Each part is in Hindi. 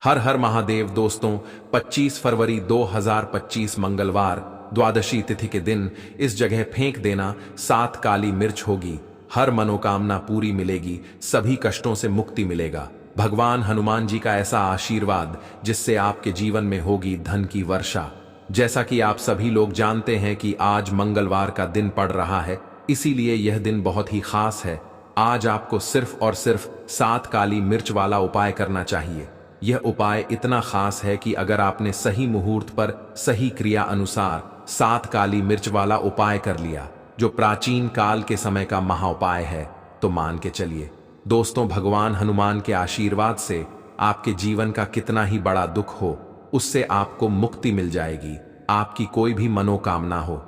हर हर महादेव दोस्तों। 25 फरवरी 2025 मंगलवार द्वादशी तिथि के दिन इस जगह फेंक देना 7 काली मिर्च होगी। हर मनोकामना पूरी मिलेगी, सभी कष्टों से मुक्ति मिलेगा। भगवान हनुमान जी का ऐसा आशीर्वाद जिससे आपके जीवन में होगी धन की वर्षा। जैसा कि आप सभी लोग जानते हैं कि आज मंगलवार का दिन पड़ रहा है, इसीलिए यह दिन बहुत ही खास है। आज आपको सिर्फ और सिर्फ 7 काली मिर्च वाला उपाय करना चाहिए। यह उपाय इतना खास है कि अगर आपने सही मुहूर्त पर सही क्रिया अनुसार 7 काली मिर्च वाला उपाय कर लिया, जो प्राचीन काल के समय का महाउपाय है, तो मान के चलिए दोस्तों, भगवान हनुमान के आशीर्वाद से आपके जीवन का कितना ही बड़ा दुख हो, उससे आपको मुक्ति मिल जाएगी। आपकी कोई भी मनोकामना हो,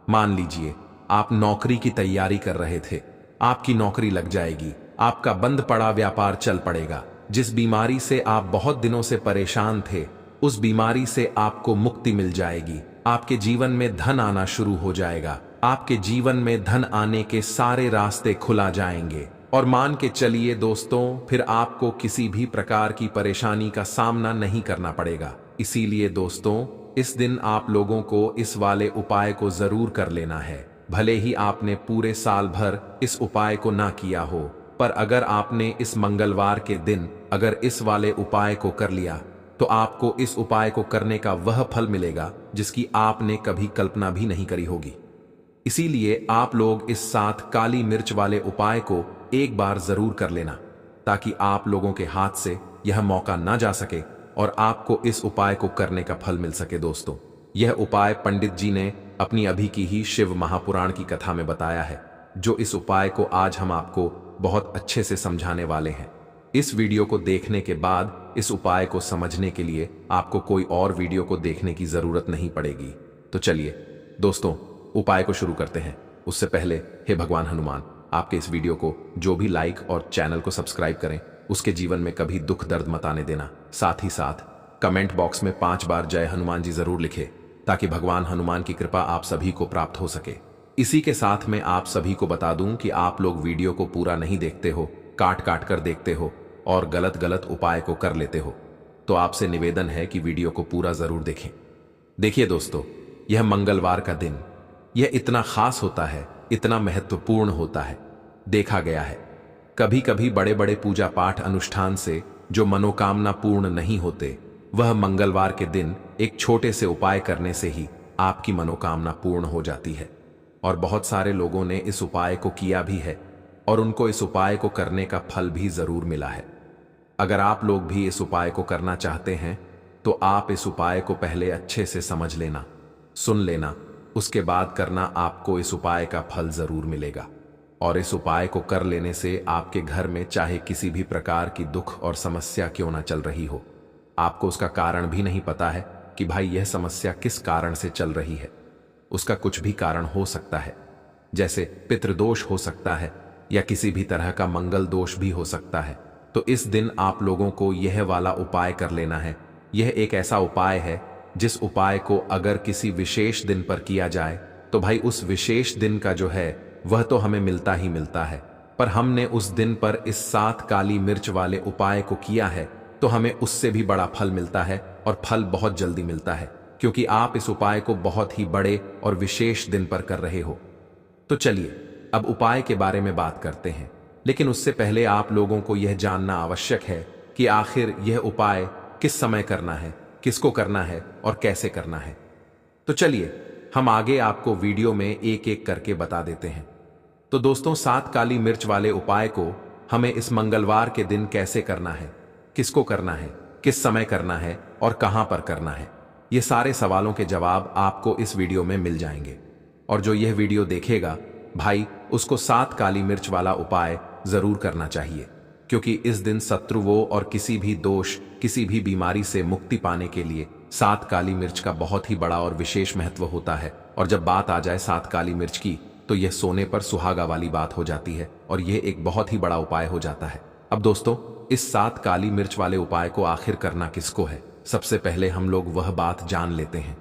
मान लीजिए आप नौकरी की तैयारी कर रहे थे, आपकी नौकरी लग जाएगी। आपका बंद पड़ा व्यापार चल पड़ेगा। जिस बीमारी से आप बहुत दिनों से परेशान थे, उस बीमारी से आपको मुक्ति मिल जाएगी। आपके जीवन में धन आना शुरू हो जाएगा। आपके जीवन में धन आने के सारे रास्ते खुला जाएंगे। और मान के चलिए दोस्तों, फिर आपको किसी भी प्रकार की परेशानी का सामना नहीं करना पड़ेगा। इसीलिए दोस्तों, इस दिन आप लोगों को इस वाले उपाय को जरूर कर लेना है। भले ही आपने पूरे साल भर इस उपाय को ना किया हो, पर अगर आपने इस मंगलवार के दिन अगर इस वाले उपाय को कर लिया, तो आपको इस उपाय को करने का वह फल मिलेगा जिसकी आपने कभी कल्पना भी नहीं करी होगी। इसीलिए आप लोग इस 7 काली मिर्च वाले उपाय को एक बार जरूर कर लेना, ताकि आप लोगों के हाथ से यह मौका ना जा सके और आपको इस उपाय को करने का फल मिल सके। दोस्तों, यह उपाय पंडित जी ने अपनी अभी की ही शिव महापुराण की कथा में बताया है, जो इस उपाय को आज हम आपको बहुत अच्छे से समझाने वाले हैं। इस वीडियो को देखने के बाद इस उपाय को समझने के लिए आपको कोई और वीडियो को देखने की जरूरत नहीं पड़ेगी। तो चलिए दोस्तों, उपाय को शुरू करते हैं। उससे पहले हे भगवान हनुमान, आपके इस वीडियो को जो भी लाइक और चैनल को सब्सक्राइब करें, उसके जीवन में कभी दुख दर्द मत आने देना। साथ ही साथ कमेंट बॉक्स में 5 बार जय हनुमान जी जरूर लिखें, ताकि भगवान हनुमान की कृपा आप सभी को प्राप्त हो सके। इसी के साथ मैं आप सभी को बता दूं कि आप लोग वीडियो को पूरा नहीं देखते हो, काट काट कर देखते हो और गलत गलत उपाय को कर लेते हो। तो आपसे निवेदन है कि वीडियो को पूरा जरूर देखें। देखिए दोस्तों, यह मंगलवार का दिन यह इतना खास होता है, इतना महत्वपूर्ण होता है। देखा गया है कभी कभी बड़े बड़े पूजा पाठ अनुष्ठान से जो मनोकामना पूर्ण नहीं होते, वह मंगलवार के दिन एक छोटे से उपाय करने से ही आपकी मनोकामना पूर्ण हो जाती है। और बहुत सारे लोगों ने इस उपाय को किया भी है और उनको इस उपाय को करने का फल भी जरूर मिला है। अगर आप लोग भी इस उपाय को करना चाहते हैं, तो आप इस उपाय को पहले अच्छे से समझ लेना, सुन लेना, उसके बाद करना। आपको इस उपाय का फल जरूर मिलेगा। और इस उपाय को कर लेने से आपके घर में चाहे किसी भी प्रकार की दुख और समस्या क्यों ना चल रही हो, आपको उसका कारण भी नहीं पता है कि भाई यह समस्या किस कारण से चल रही है। उसका कुछ भी कारण हो सकता है, जैसे पितृदोष हो सकता है या किसी भी तरह का मंगल दोष भी हो सकता है। तो इस दिन आप लोगों को यह वाला उपाय कर लेना है। यह एक ऐसा उपाय है जिस उपाय को अगर किसी विशेष दिन पर किया जाए, तो भाई उस विशेष दिन का जो है वह तो हमें मिलता ही मिलता है। पर हमने उस दिन पर इस 7 काली मिर्च वाले उपाय को किया है, तो हमें उससे भी बड़ा फल मिलता है और फल बहुत जल्दी मिलता है, क्योंकि आप इस उपाय को बहुत ही बड़े और विशेष दिन पर कर रहे हो। तो चलिए अब उपाय के बारे में बात करते हैं, लेकिन उससे पहले आप लोगों को यह जानना आवश्यक है कि आखिर यह उपाय किस समय करना है, किसको करना है और कैसे करना है। तो चलिए हम आगे आपको वीडियो में एक एक करके बता देते हैं। तो दोस्तों, 7 काली मिर्च वाले उपाय को हमें इस मंगलवार के दिन कैसे करना है, किसको करना है, किस समय करना है और कहां पर करना है, ये सारे सवालों के जवाब आपको इस वीडियो में मिल जाएंगे। और जो यह वीडियो देखेगा भाई, उसको 7 काली मिर्च वाला उपाय जरूर करना चाहिए, क्योंकि इस दिन शत्रुओं और किसी भी दोष, किसी भी बीमारी से मुक्ति पाने के लिए 7 काली मिर्च का बहुत ही बड़ा और विशेष महत्व होता है। और जब बात आ जाए 7 काली मिर्च की, तो यह सोने पर सुहागा वाली बात हो जाती है और यह एक बहुत ही बड़ा उपाय हो जाता है। अब दोस्तों, इस 7 काली मिर्च वाले उपाय को आखिर करना किसको है, सबसे पहले हम लोग वह बात जान लेते हैं।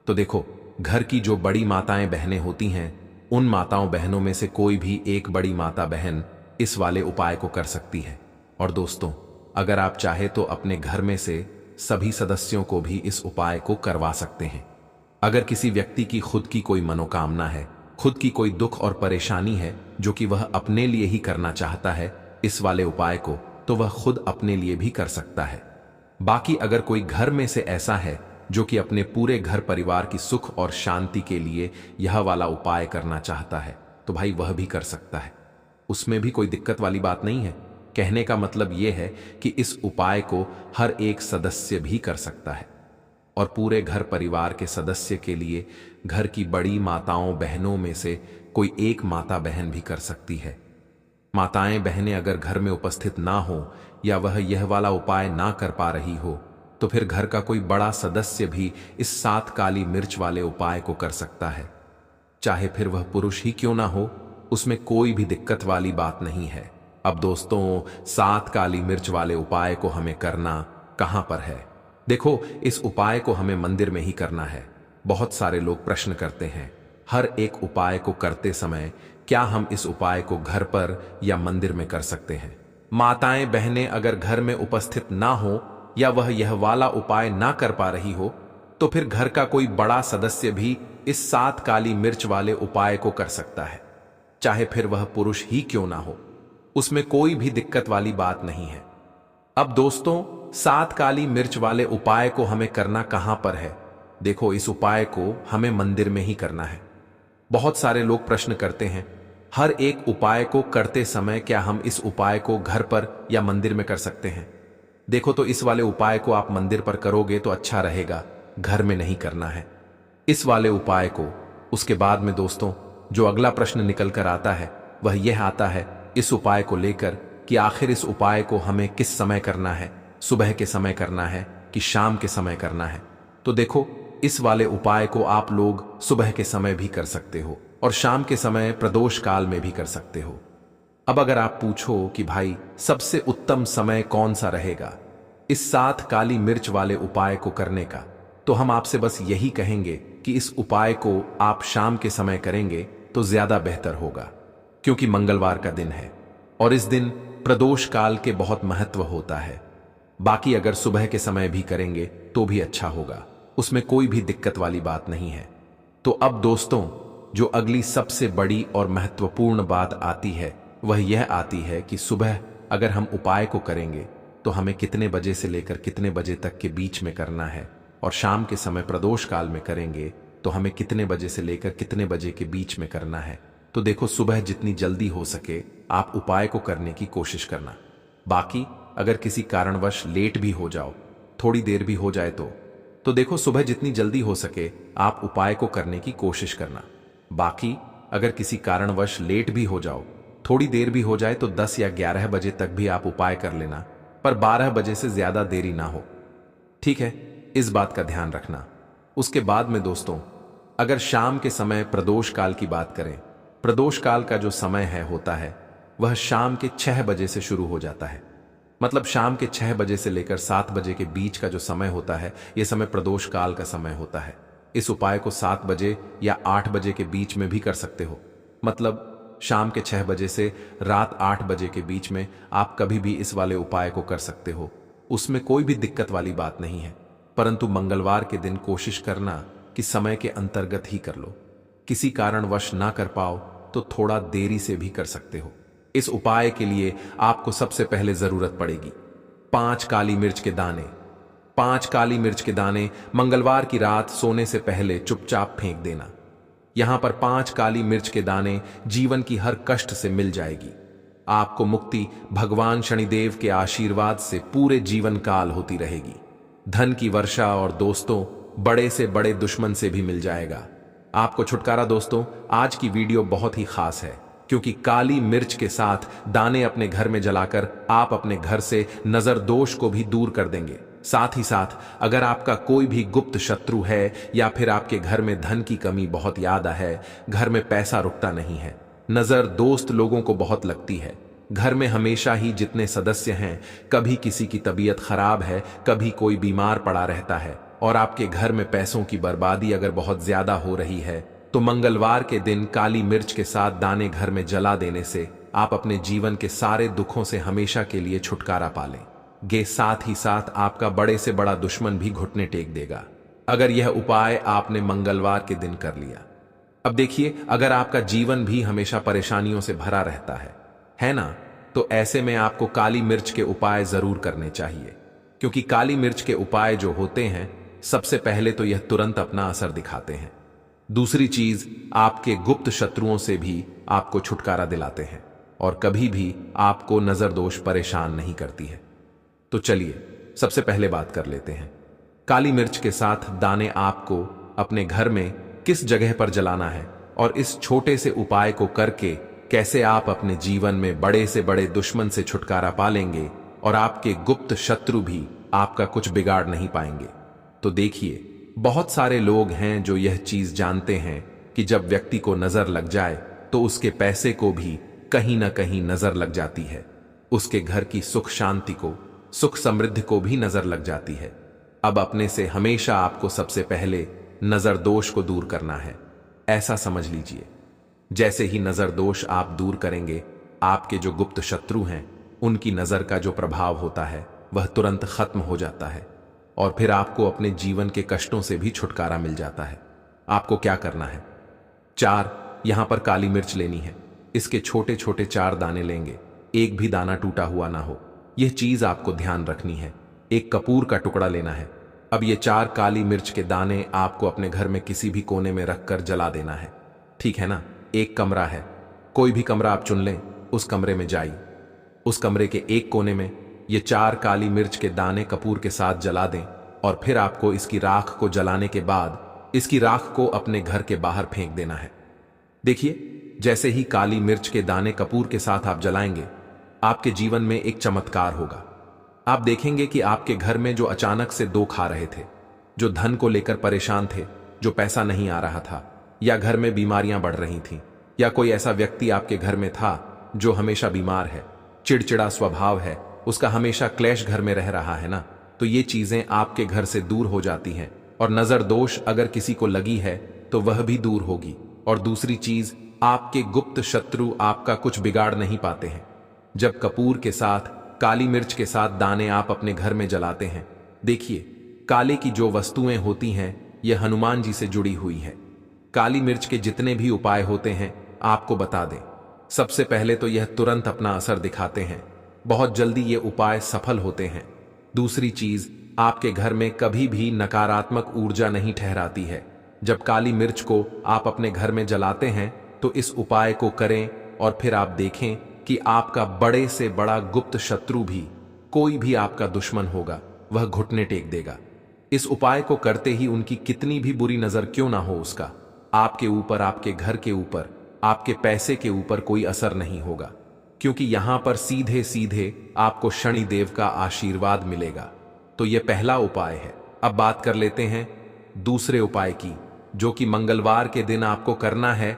तो देखो, घर की जो बड़ी माताएं बहनें होती हैं, उन माताओं बहनों में से कोई भी एक बड़ी माता बहन इस वाले उपाय को कर सकती है। और दोस्तों, अगर आप चाहे तो अपने घर में से सभी सदस्यों को भी इस उपाय को करवा सकते हैं। अगर किसी व्यक्ति की खुद की कोई मनोकामना है, खुद की कोई दुख और परेशानी है जो कि वह अपने लिए ही करना चाहता है इस वाले उपाय को, तो वह खुद अपने लिए भी कर सकता है। बाकी अगर कोई घर में से ऐसा है जो कि अपने पूरे घर परिवार की सुख और शांति के लिए यह वाला उपाय करना चाहता है, तो भाई वह भी कर सकता है। उसमें भी कोई दिक्कत वाली बात नहीं है। कहने का मतलब यह है कि इस उपाय को हर एक सदस्य भी कर सकता है और पूरे घर परिवार के सदस्य के लिए घर की बड़ी माताओं बहनों में से कोई एक माता बहन भी कर सकती है। माताएं बहनें अगर घर में उपस्थित ना हो या वह यह वाला उपाय ना कर पा रही हो, तो फिर घर का कोई बड़ा सदस्य भी इस 7 काली मिर्च वाले उपाय को कर सकता है। चाहे फिर वह पुरुष ही क्यों ना हो, उसमें कोई भी दिक्कत वाली बात नहीं है। अब दोस्तों, 7 काली मिर्च वाले उपाय को हमें करना कहां पर है? देखो, इस उपाय को हमें मंदिर में ही करना है। बहुत सारे लोग प्रश्न करते हैं, हर एक उपाय को करते समय क्या हम इस उपाय को घर पर या मंदिर में कर सकते हैं? माताएं बहनें अगर घर में उपस्थित ना हो या वह यह वाला उपाय ना कर पा रही हो, तो फिर घर का कोई बड़ा सदस्य भी इस 7 काली मिर्च वाले उपाय को कर सकता है। चाहे फिर वह पुरुष ही क्यों ना हो, उसमें कोई भी दिक्कत वाली बात नहीं है। अब दोस्तों, 7 काली मिर्च वाले उपाय को हमें करना कहां पर है? देखो, इस उपाय को हमें मंदिर में ही करना है। बहुत सारे लोग प्रश्न करते हैं, हर एक उपाय को करते समय क्या हम इस उपाय को घर पर या मंदिर में कर सकते हैं? देखो, तो इस वाले उपाय को आप मंदिर पर करोगे तो अच्छा रहेगा, घर में नहीं करना है इस वाले उपाय को। उसके बाद में दोस्तों, जो अगला प्रश्न निकल कर आता है वह यह आता है इस उपाय को लेकर कि आखिर इस उपाय को हमें किस समय करना है, सुबह के समय करना है कि शाम के समय करना है? तो देखो, इस वाले उपाय को आप लोग सुबह के समय भी कर सकते हो और शाम के समय प्रदोष काल में भी कर सकते हो। अब अगर आप पूछो कि भाई सबसे उत्तम समय कौन सा रहेगा इस 7 काली मिर्च वाले उपाय को करने का, तो हम आपसे बस यही कहेंगे कि इस उपाय को आप शाम के समय करेंगे तो ज्यादा बेहतर होगा, क्योंकि मंगलवार का दिन है और इस दिन प्रदोष काल के बहुत महत्व होता है। बाकी अगर सुबह के समय भी करेंगे तो भी अच्छा होगा, उसमें कोई भी दिक्कत वाली बात नहीं है। तो अब दोस्तों, जो अगली सबसे बड़ी और महत्वपूर्ण बात आती है वह यह आती है कि सुबह अगर हम उपाय को करेंगे तो हमें कितने बजे से लेकर कितने बजे तक के बीच में करना है, और शाम के समय प्रदोष काल में करेंगे तो हमें कितने बजे से लेकर कितने बजे के बीच में करना है। तो देखो, सुबह जितनी जल्दी हो सके आप उपाय को करने की कोशिश करना। बाकी अगर किसी कारणवश लेट भी हो जाओ, थोड़ी देर भी हो जाए तो देखो, सुबह जितनी जल्दी हो सके आप उपाय को करने की कोशिश करना। बाकी अगर किसी कारणवश लेट भी हो जाओ, थोड़ी देर भी हो जाए, तो 10 या 11 बजे तक भी आप उपाय कर लेना, पर 12 बजे से ज्यादा देरी ना हो। ठीक है, इस बात का ध्यान रखना। उसके बाद में दोस्तों, अगर शाम के समय प्रदोष काल की बात करें, प्रदोष काल का जो समय होता है वह शाम के 6 बजे से शुरू हो जाता है। मतलब शाम के 6 बजे से लेकर 7 बजे के बीच का जो समय होता है, यह समय प्रदोष काल का समय होता है। इस उपाय को 7 बजे या 8 बजे के बीच में भी कर सकते हो। मतलब शाम के 6 बजे से रात 8 बजे के बीच में आप कभी भी इस वाले उपाय को कर सकते हो, उसमें कोई भी दिक्कत वाली बात नहीं है। परंतु मंगलवार के दिन कोशिश करना कि समय के अंतर्गत ही कर लो। किसी कारणवश ना कर पाओ तो थोड़ा देरी से भी कर सकते हो। इस उपाय के लिए आपको सबसे पहले जरूरत पड़ेगी 5 काली मिर्च के दाने। 5 काली मिर्च के दाने मंगलवार की रात सोने से पहले चुपचाप फेंक देना। यहां पर 5 काली मिर्च के दाने जीवन की हर कष्ट से मिल जाएगी। आपको मुक्ति भगवान शनिदेव के आशीर्वाद से पूरे जीवन काल होती रहेगी। धन की वर्षा और दोस्तों, बड़े से बड़े दुश्मन से भी मिल जाएगा आपको छुटकारा। दोस्तों, आज की वीडियो बहुत ही खास है, क्योंकि काली मिर्च के साथ दाने अपने घर में जलाकर आप अपने घर से नजर दोष को भी दूर कर देंगे। साथ ही साथ अगर आपका कोई भी गुप्त शत्रु है या फिर आपके घर में धन की कमी बहुत ज्यादा है, घर में पैसा रुकता नहीं है, नजर दोस्त लोगों को बहुत लगती है, घर में हमेशा ही जितने सदस्य हैं कभी किसी की तबीयत खराब है, कभी कोई बीमार पड़ा रहता है, और आपके घर में पैसों की बर्बादी अगर बहुत ज्यादा हो रही है, तो मंगलवार के दिन काली मिर्च के साथ दाने घर में जला देने से आप अपने जीवन के सारे दुखों से हमेशा के लिए छुटकारा पा लें। गे साथ ही साथ आपका बड़े से बड़ा दुश्मन भी घुटने टेक देगा अगर यह उपाय आपने मंगलवार के दिन कर लिया। अब देखिए, अगर आपका जीवन भी हमेशा परेशानियों से भरा रहता है ना, तो ऐसे में आपको काली मिर्च के उपाय जरूर करने चाहिए, क्योंकि काली मिर्च के उपाय जो होते हैं, सबसे पहले तो यह तुरंत अपना असर दिखाते हैं। दूसरी चीज, आपके गुप्त शत्रुओं से भी आपको छुटकारा दिलाते हैं और कभी भी आपको नजर दोष परेशान नहीं करती है। तो चलिए सबसे पहले बात कर लेते हैं, काली मिर्च के साथ दाने आपको अपने घर में किस जगह पर जलाना है और इस छोटे से उपाय को करके कैसे आप अपने जीवन में बड़े से बड़े दुश्मन से छुटकारा पालेंगे और आपके गुप्त शत्रु भी आपका कुछ बिगाड़ नहीं पाएंगे। तो देखिए, बहुत सारे लोग हैं जो यह चीज जानते हैं कि जब व्यक्ति को नजर लग जाए तो उसके पैसे को भी कहीं ना कहीं नजर लग जाती है, उसके घर की सुख शांति को, सुख समृद्धि को भी नजर लग जाती है। अब अपने से हमेशा आपको सबसे पहले नजर दोष को दूर करना है। ऐसा समझ लीजिए, जैसे ही नजर दोष आप दूर करेंगे, आपके जो गुप्त शत्रु हैं उनकी नजर का जो प्रभाव होता है वह तुरंत खत्म हो जाता है और फिर आपको अपने जीवन के कष्टों से भी छुटकारा मिल जाता है। आपको क्या करना है, 4 यहां पर काली मिर्च लेनी है। इसके छोटे छोटे 4 दाने लेंगे, एक भी दाना टूटा हुआ ना हो, यह चीज आपको ध्यान रखनी है। एक कपूर का टुकड़ा लेना है। अब ये 4 काली मिर्च के दाने आपको अपने घर में किसी भी कोने में रखकर जला देना है, ठीक है ना। एक कमरा है, कोई भी कमरा आप चुन लें, उस कमरे में जाइए। उस कमरे के एक कोने में ये 4 काली मिर्च के दाने कपूर के साथ जला दें और फिर आपको इसकी राख को जलाने के बाद इसकी राख को अपने घर के बाहर फेंक देना है। देखिए, जैसे ही काली मिर्च के दाने कपूर के साथ आप जलाएंगे, आपके जीवन में एक चमत्कार होगा। आप देखेंगे कि आपके घर में जो अचानक से दुख आ रहे थे, जो धन को लेकर परेशान थे, जो पैसा नहीं आ रहा था, या घर में बीमारियां बढ़ रही थीं, या कोई ऐसा व्यक्ति आपके घर में था जो हमेशा बीमार है, चिड़चिड़ा स्वभाव है, उसका हमेशा क्लेश घर में रह रहा है ना, तो ये चीजें आपके घर से दूर हो जाती हैं और नजर दोष अगर किसी को लगी है तो वह भी दूर होगी। और दूसरी चीज, आपके गुप्त शत्रु आपका कुछ बिगाड़ नहीं पाते हैं। जब कपूर के साथ, काली मिर्च के साथ दाने आप अपने घर में जलाते हैं, देखिए, काले की जो वस्तुएं होती हैं यह हनुमान जी से जुड़ी हुई है। काली मिर्च के जितने भी उपाय होते हैं आपको बता दें, सबसे पहले तो यह तुरंत अपना असर दिखाते हैं, बहुत जल्दी ये उपाय सफल होते हैं। दूसरी चीज, आपके घर में कभी भी नकारात्मक ऊर्जा नहीं ठहराती है। जब काली मिर्च को आप अपने घर में जलाते हैं तो इस उपाय को करें और फिर आप देखें कि आपका बड़े से बड़ा गुप्त शत्रु भी, कोई भी आपका दुश्मन होगा, वह घुटने टेक देगा। इस उपाय को करते ही उनकी कितनी भी बुरी नजर क्यों ना हो, उसका आपके ऊपर, आपके घर के ऊपर, आपके पैसे के ऊपर कोई असर नहीं होगा, क्योंकि यहां पर सीधे सीधे आपको शनि देव का आशीर्वाद मिलेगा। तो यह पहला उपाय है। अब बात कर लेते हैं दूसरे उपाय की, जो कि मंगलवार के दिन आपको करना है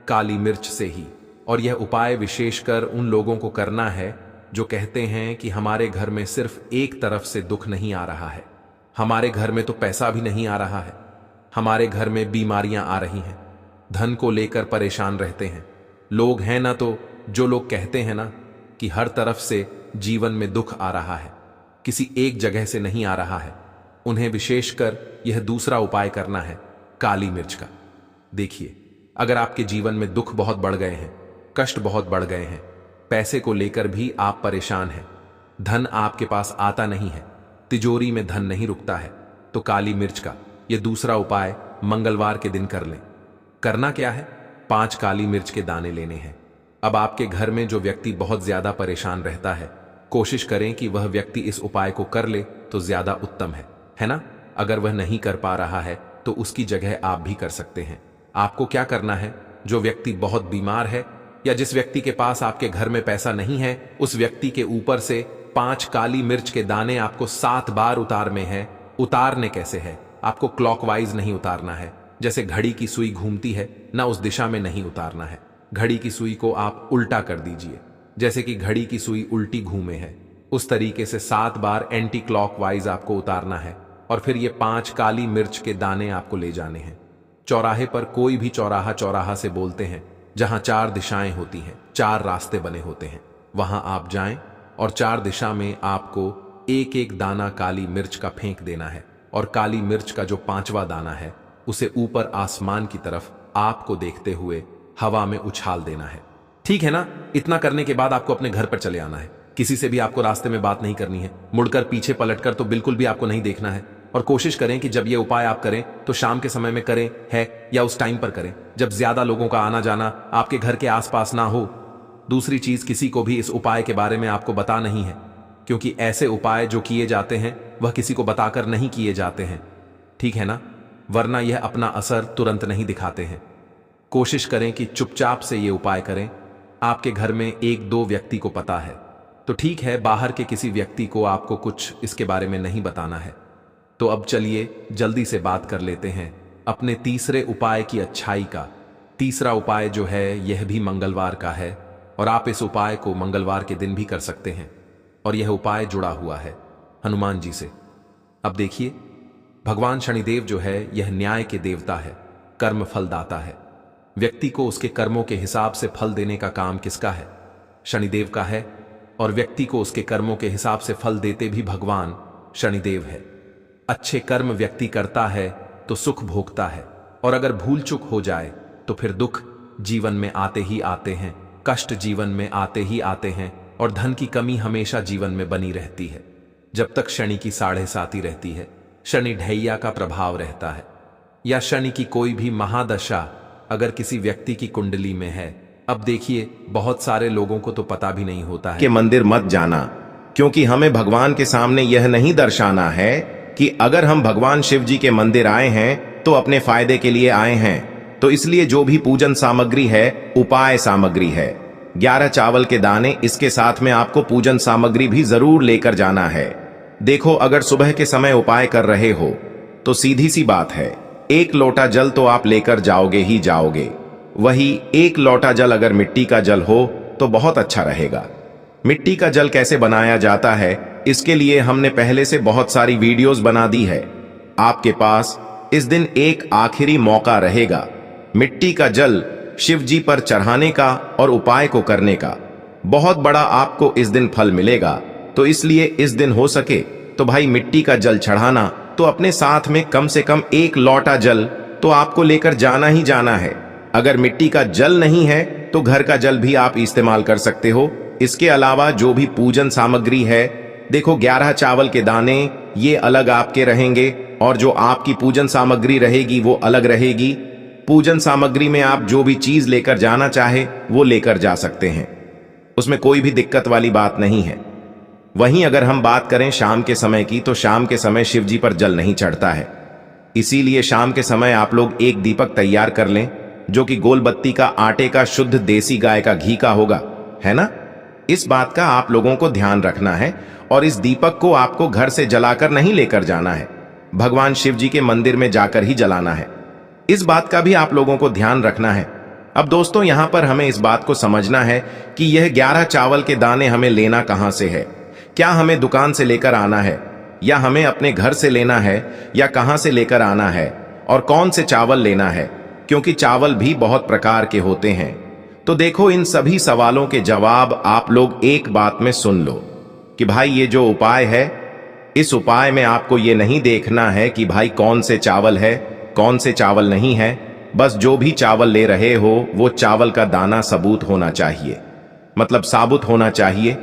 काली मिर्च से ही। और यह उपाय विशेषकर उन लोगों को करना है जो कहते हैं कि हमारे घर में सिर्फ एक तरफ से दुख नहीं आ रहा है, हमारे घर में तो पैसा भी नहीं आ रहा है, हमारे घर में बीमारियां आ रही हैं, धन को लेकर परेशान रहते हैं। लोग हैं ना, तो जो लोग कहते हैं ना कि हर तरफ से जीवन में दुख आ रहा है, किसी एक जगह से नहीं आ रहा है, उन्हें विशेषकर यह दूसरा उपाय करना है काली मिर्च का। देखिए, अगर आपके जीवन में दुख बहुत बढ़ गए हैं, कष्ट बहुत बढ़ गए हैं, पैसे को लेकर भी आप परेशान हैं, धन आपके पास आता नहीं है, तिजोरी में धन नहीं रुकता है, तो काली मिर्च का यह दूसरा उपाय मंगलवार के दिन कर लें। करना क्या है, 5 काली मिर्च के दाने लेने हैं। अब आपके घर में जो व्यक्ति बहुत ज्यादा परेशान रहता है, कोशिश करें कि वह व्यक्ति इस उपाय को कर ले तो ज्यादा उत्तम है ना। अगर वह नहीं कर पा रहा है तो उसकी जगह आप भी कर सकते हैं। आपको क्या करना है, जो व्यक्ति बहुत बीमार है या जिस व्यक्ति के पास आपके घर में पैसा नहीं है, उस व्यक्ति के ऊपर से 5 काली मिर्च के दाने आपको 7 बार उतारने हैं। उतारने कैसे है, आपको क्लॉकवाइज नहीं उतारना है, जैसे घड़ी की सुई घूमती है ना, उस दिशा में नहीं उतारना है। घड़ी की सुई को आप उल्टा कर दीजिए, जैसे कि घड़ी की सुई उल्टी घूमे है, उस तरीके से 7 बार एंटी क्लॉकवाइज आपको उतारना है। और फिर ये 5 काली मिर्च के दाने आपको ले जाने हैं। चौराहे पर, कोई भी चौराहा चौराहा से बोलते हैं, जहां 4 दिशाएं होती हैं, 4 रास्ते बने होते हैं, वहां आप जाएं और 4 दिशा में आपको एक एक दाना काली मिर्च का फेंक देना है और काली मिर्च का जो 5वां दाना है उसे ऊपर आसमान की तरफ आपको देखते हुए हवा में उछाल देना है। ठीक है ना? इतना करने के बाद आपको अपने घर पर चले आना है। किसी से भी आपको रास्ते में बात नहीं करनी है, मुड़कर पीछे पलटकर तो बिल्कुल भी आपको नहीं देखना है। और कोशिश करें कि जब ये उपाय आप करें तो शाम के समय में करें है या उस टाइम पर करें जब ज्यादा लोगों का आना जाना आपके घर के आसपास ना हो। दूसरी चीज, किसी को भी इस उपाय के बारे में आपको बता नहीं है, क्योंकि ऐसे उपाय जो किए जाते हैं वह किसी को बताकर नहीं किए जाते हैं। ठीक है ना? वरना यह अपना असर तुरंत नहीं दिखाते हैं। कोशिश करें कि चुपचाप से ये उपाय करें। आपके घर में 1-2 व्यक्ति को पता है तो ठीक है, बाहर के किसी व्यक्ति को आपको कुछ इसके बारे में नहीं बताना है। तो अब चलिए जल्दी से बात कर लेते हैं अपने तीसरे उपाय की अच्छाई का। तीसरा उपाय जो है यह भी मंगलवार का है और आप इस उपाय को मंगलवार के दिन भी कर सकते हैं और यह उपाय जुड़ा हुआ है हनुमान जी से। अब देखिए, भगवान शनिदेव जो है यह न्याय के देवता है, कर्म फलदाता है। व्यक्ति को उसके कर्मों के हिसाब से फल देने का काम किसका है? शनिदेव का है। और व्यक्ति को उसके कर्मों के हिसाब से फल देते भी भगवान शनिदेव है। अच्छे कर्म व्यक्ति करता है तो सुख भोगता है, और अगर भूल चूक हो जाए तो फिर दुख जीवन में आते ही आते हैं, कष्ट जीवन में आते ही आते हैं, और धन की कमी हमेशा जीवन में बनी रहती है। जब तक शनि की 7.5 रहती है, शनि ढैया का प्रभाव रहता है, या शनि की कोई भी महादशा अगर किसी व्यक्ति की कुंडली में है। अब देखिए, बहुत सारे लोगों को तो पता भी नहीं होता है कि मंदिर मत जाना, क्योंकि हमें भगवान के सामने यह नहीं दर्शाना है कि अगर हम भगवान शिव जी के मंदिर आए हैं तो अपने फायदे के लिए आए हैं। तो इसलिए जो भी पूजन सामग्री है, उपाय सामग्री है, 11 चावल के दाने, इसके साथ में आपको पूजन सामग्री भी जरूर लेकर जाना है। देखो, अगर सुबह के समय उपाय कर रहे हो तो सीधी सी बात है, 1 लोटा जल तो आप लेकर जाओगे ही जाओगे। वही 1 लोटा जल अगर मिट्टी का जल हो तो बहुत अच्छा रहेगा। मिट्टी का जल कैसे बनाया जाता है, इसके लिए हमने पहले से बहुत सारी वीडियोस बना दी है। आपके पास इस दिन एक आखिरी मौका रहेगा मिट्टी का जल शिव जी पर चढ़ाने का और उपाय को करने का। बहुत बड़ा आपको इस दिन फल मिलेगा। तो इसलिए इस दिन हो सके तो भाई मिट्टी का जल चढ़ाना, तो अपने साथ में कम से कम 1 लोटा जल तो आपको लेकर जाना ही जाना है। अगर मिट्टी का जल नहीं है तो घर का जल भी आप इस्तेमाल कर सकते हो। इसके अलावा जो भी पूजन सामग्री है, देखो 11 चावल के दाने ये अलग आपके रहेंगे, और जो आपकी पूजन सामग्री रहेगी वो अलग रहेगी। पूजन सामग्री में आप जो भी चीज लेकर जाना चाहे वो लेकर जा सकते हैं, उसमें कोई भी दिक्कत वाली बात नहीं है। वहीं अगर हम बात करें शाम के समय की, तो शाम के समय शिव जी पर जल नहीं चढ़ता है। इसीलिए शाम के समय आप लोग एक दीपक तैयार कर लें, जो कि गोल बत्ती का, आटे का, शुद्ध देसी गाय का घी का होगा, है ना? इस बात का आप लोगों को ध्यान रखना है। और इस दीपक को आपको घर से जलाकर नहीं लेकर जाना है, भगवान शिव जी के मंदिर में जाकर ही जलाना है। इस बात का भी आप लोगों को ध्यान रखना है। अब दोस्तों, यहां पर हमें इस बात को समझना है कि यह 11 चावल के दाने हमें लेना कहां से है। क्या हमें दुकान से लेकर आना है, या हमें अपने घर से लेना है, या कहां से लेकर आना है, और कौन से चावल लेना है, क्योंकि चावल भी बहुत प्रकार के होते हैं। तो देखो, इन सभी सवालों के जवाब आप लोग एक बात में सुन लो कि भाई ये जो उपाय है, इस उपाय में आपको ये नहीं देखना है कि भाई कौन से चावल है, कौन से चावल नहीं है। बस जो भी चावल ले रहे हो वो चावल का दाना सबूत होना चाहिए, मतलब साबुत होना चाहिए,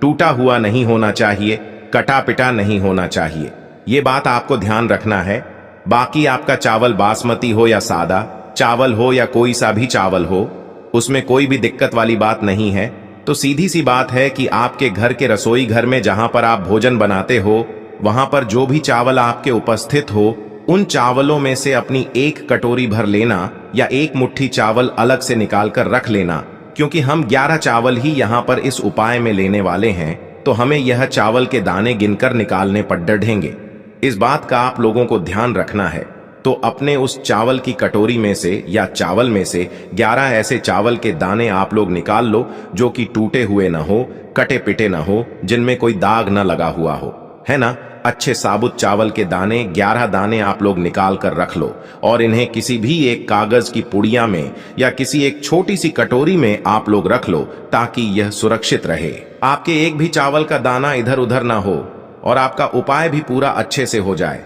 टूटा हुआ नहीं होना चाहिए, कटा पिटा नहीं होना चाहिए। ये बात आपको ध्यान रखना है। बाकी आपका चावल बासमती हो या सादा चावल हो या कोई सा भी चावल हो, उसमें कोई भी दिक्कत वाली बात नहीं है। तो सीधी सी बात है कि आपके घर के रसोई घर में जहां पर आप भोजन बनाते हो, वहां पर जो भी चावल आपके उपस्थित हो, उन चावलों में से अपनी 1 कटोरी भर लेना, या 1 मुट्ठी चावल अलग से निकाल कर रख लेना, क्योंकि हम 11 चावल ही यहां पर इस उपाय में लेने वाले हैं। तो हमें यह चावल के दाने गिनकर निकालने पड़ ढेंगे। इस बात का आप लोगों को ध्यान रखना है। तो अपने उस चावल की कटोरी में से या चावल में से 11 ऐसे चावल के दाने आप लोग निकाल लो, जो कि टूटे हुए ना हो, कटे पिटे ना हो, जिनमें कोई दाग ना लगा हुआ हो, है ना? अच्छे साबुत चावल के दाने 11 दाने आप लोग निकाल कर रख लो, और इन्हें किसी भी एक कागज की पुड़िया में या किसी एक छोटी सी कटोरी में आप लोग रख लो, ताकि यह सुरक्षित रहे। आपके एक भी चावल का दाना इधर उधर ना हो। और आपका उपाय भी पूरा अच्छे से हो जाए।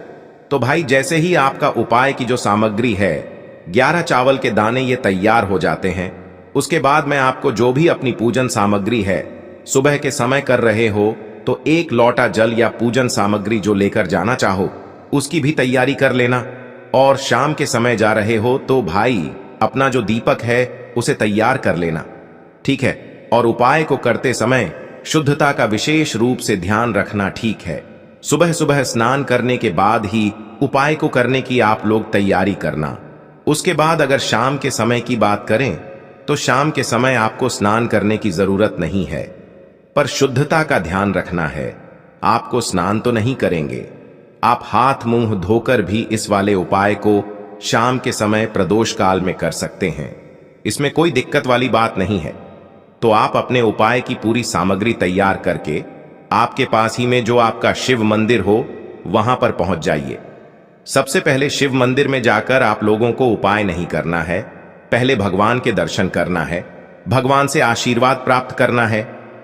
तो भाई जैसे ही आपका उपाय की जो सामग्री है 11 चावल के दाने ये तैयार हो जाते हैं, उसके बाद मैं आपको जो भी अपनी पूजन सामग्री है सुबह के समय कर रहे हो तो 1 लोटा जल या पूजन सामग्री जो लेकर जाना चाहो उसकी भी तैयारी कर लेना। और शाम के समय जा रहे हो तो भाई अपना जो दीपक है उसे तैयार कर लेना, ठीक है। और उपाय को करते समय शुद्धता का विशेष रूप से ध्यान रखना, ठीक है। सुबह सुबह स्नान करने के बाद ही उपाय को करने की आप लोग तैयारी करना। उसके बाद अगर शाम के समय की बात करें तो शाम के समय आपको स्नान करने की जरूरत नहीं है, पर शुद्धता का ध्यान रखना है। आपको स्नान तो नहीं करेंगे, आप हाथ मुंह धोकर भी इस वाले उपाय को शाम के समय प्रदोष काल में कर सकते हैं। इसमें कोई दिक्कत वाली बात नहीं है। तो आप अपने उपाय की पूरी सामग्री तैयार करके आपके पास ही में जो आपका शिव मंदिर हो वहां पर पहुंच जाइए। सबसे पहले शिव मंदिर में जाकर आप लोगों को उपाय नहीं करना है, पहले भगवान के दर्शन करना है, भगवान से आशीर्वाद प्राप्त करना है,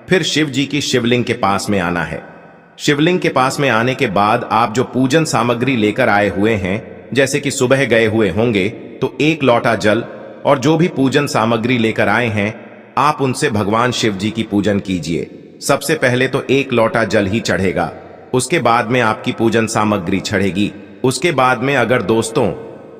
फिर शिव जी की शिवलिंग के पास में आना है। शिवलिंग के पास में आने के बाद आप जो पूजन सामग्री लेकर आए हुए हैं, जैसे कि सुबह गए हुए होंगे तो 1 लोटा जल और जो भी पूजन सामग्री लेकर आए हैं आप उनसे भगवान शिव जी की पूजन कीजिए। सबसे पहले तो 1 लोटा जल ही चढ़ेगा, उसके बाद में आपकी पूजन सामग्री चढ़ेगी। उसके बाद में अगर दोस्तों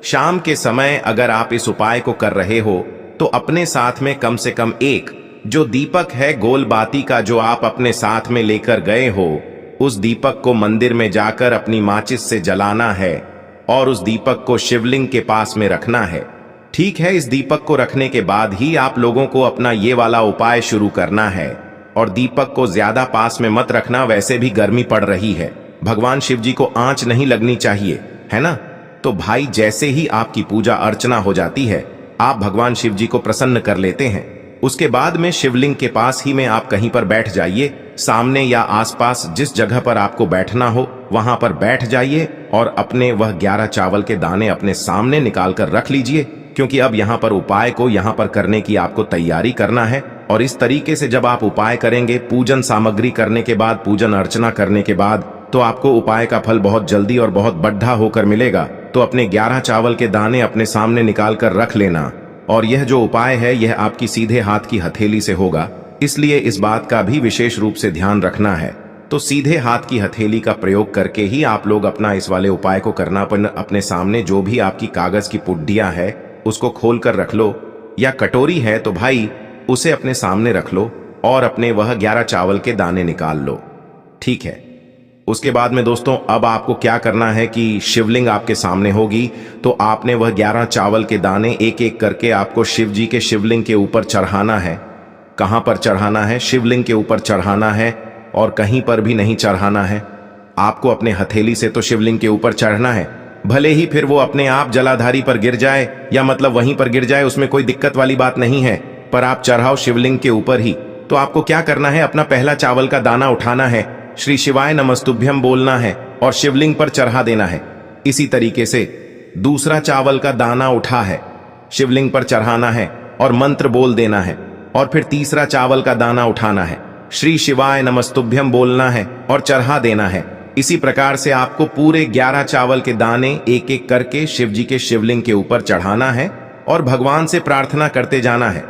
शाम के समय अगर आप इस उपाय को कर रहे हो तो अपने साथ में कम से कम एक जो दीपक है गोल बाती का जो आप अपने साथ में लेकर गए हो, उस दीपक को मंदिर में जाकर अपनी माचिस से जलाना है और उस दीपक को शिवलिंग के पास में रखना है, ठीक है। इस दीपक को रखने के बाद ही आप लोगों को अपना ये वाला उपाय शुरू करना है। और दीपक को ज्यादा पास में मत रखना, वैसे भी गर्मी पड़ रही है, भगवान शिव जी को आंच नहीं लगनी चाहिए, है ना। तो भाई जैसे ही आपकी पूजा अर्चना हो जाती है आप भगवान शिव जी को प्रसन्न कर लेते हैं। उसके बाद में शिवलिंग के पास ही में आप कहीं पर बैठ जाइए, सामने या आसपास जिस जगह पर आपको बैठना हो वहां पर बैठ जाइए और अपने वह 11 चावल के दाने अपने सामने निकाल कर रख लीजिए, क्योंकि अब यहां पर उपाय को यहां पर करने की आपको तैयारी करना है। और इस तरीके से जब आप उपाय करेंगे, पूजन सामग्री करने के बाद, पूजन अर्चना करने के बाद, तो आपको उपाय का फल बहुत जल्दी और बहुत बढ़ा होकर मिलेगा। तो अपने 11 चावल के दाने अपने सामने निकाल कर रख लेना। और यह जो उपाय है यह आपकी सीधे हाथ की हथेली से होगा, इसलिए इस बात का भी विशेष रूप से ध्यान रखना है। तो सीधे हाथ की हथेली का प्रयोग करके ही आप लोग अपना इस वाले उपाय को करना। अपने सामने जो भी आपकी कागज की पुड्डियां है उसको खोल कर रख लो, या कटोरी है तो भाई उसे अपने सामने रख लो और अपने वह 11 चावल के दाने निकाल लो, ठीक है। उसके बाद में दोस्तों अब आपको क्या करना है कि शिवलिंग आपके सामने होगी, तो आपने वह 11 चावल के दाने एक एक करके आपको शिव जी के शिवलिंग के ऊपर चढ़ाना है। कहां पर चढ़ाना है? शिवलिंग के ऊपर चढ़ाना है और कहीं पर भी नहीं चढ़ाना है। आपको अपने हथेली से तो शिवलिंग के ऊपर चढ़ना है, भले ही फिर वो अपने आप जलाधारी पर गिर जाए या मतलब वहीं पर गिर जाए, उसमें कोई दिक्कत वाली बात नहीं है, पर आप चढ़ाओ शिवलिंग के ऊपर ही। तो आपको क्या करना है, अपना पहला चावल का दाना उठाना है, श्री शिवाय नमस्तुभ्यम बोलना है और शिवलिंग पर चढ़ा देना है। इसी तरीके से दूसरा चावल का दाना उठा है, शिवलिंग पर चढ़ाना है और मंत्र बोल देना है। और फिर तीसरा चावल का दाना उठाना है, श्री शिवाय नमस्तुभ्यम बोलना है और चढ़ा देना है। इसी प्रकार से आपको पूरे 11 चावल के दाने एक एक करके शिव जी के शिवलिंग के ऊपर चढ़ाना है और भगवान से प्रार्थना करते जाना है।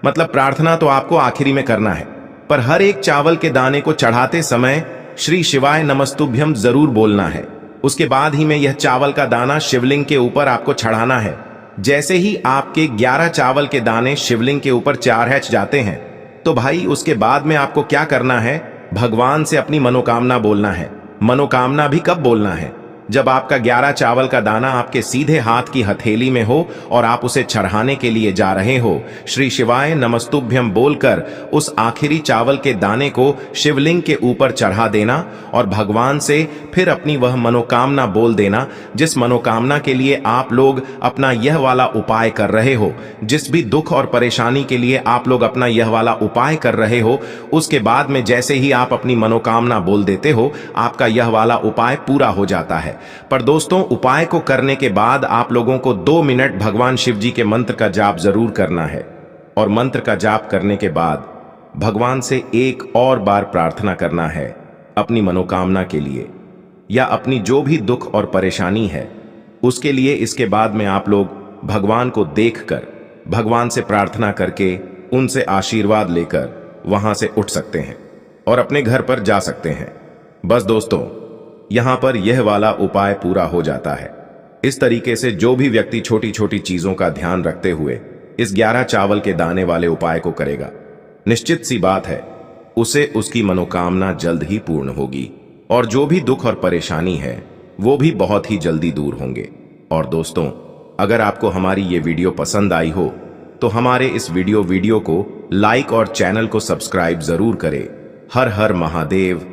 मतलब प्रार्थना तो आपको आखिरी में करना है, पर हर एक चावल के दाने को चढ़ाते समय श्री शिवाय नमस्तुभ्यम जरूर बोलना है। उसके बाद ही में यह चावल का दाना शिवलिंग के ऊपर आपको चढ़ाना है। जैसे ही आपके 11 चावल के दाने शिवलिंग के ऊपर चढ़ जाते हैं तो भाई उसके बाद में आपको क्या करना है, भगवान से अपनी मनोकामना बोलना है। मनोकामना भी कब बोलना है, जब आपका 11 चावल का दाना आपके सीधे हाथ की हथेली में हो और आप उसे चढ़ाने के लिए जा रहे हो। श्री शिवाय नमस्तुभ्यम बोलकर उस आखिरी चावल के दाने को शिवलिंग के ऊपर चढ़ा देना और भगवान से फिर अपनी वह मनोकामना बोल देना, जिस मनोकामना के लिए आप लोग अपना यह वाला उपाय कर रहे हो, जिस भी दुख और परेशानी के लिए आप लोग अपना यह वाला उपाय कर रहे हो। उसके बाद में जैसे ही आप अपनी मनोकामना बोल देते हो, आपका यह वाला उपाय पूरा हो जाता है। पर दोस्तों उपाय को करने के बाद आप लोगों को 2 मिनट भगवान शिव जी के मंत्र का जाप जरूर करना है। और मंत्र का जाप करने के बाद भगवान से एक और बार प्रार्थना करना है अपनी मनोकामना के लिए या अपनी जो भी दुख और परेशानी है उसके लिए, इसके बाद में आप लोग भगवान को देखकर, भगवान से प्रार्थना करके, उनसे आशीर्वाद लेकर वहां से उठ सकते हैं और अपने घर पर जा सकते हैं। बस दोस्तों, यहां पर यह वाला उपाय पूरा हो जाता है। इस तरीके से जो भी व्यक्ति छोटी छोटी चीजों का ध्यान रखते हुए इस 11 चावल के दाने वाले उपाय को करेगा, निश्चित सी बात है उसे उसकी मनोकामना जल्द ही पूर्ण होगी और जो भी दुख और परेशानी है वो भी बहुत ही जल्दी दूर होंगे। और दोस्तों, अगर आपको हमारी ये वीडियो पसंद आई हो तो हमारे इस वीडियो को लाइक और चैनल को सब्सक्राइब जरूर करें। हर हर महादेव।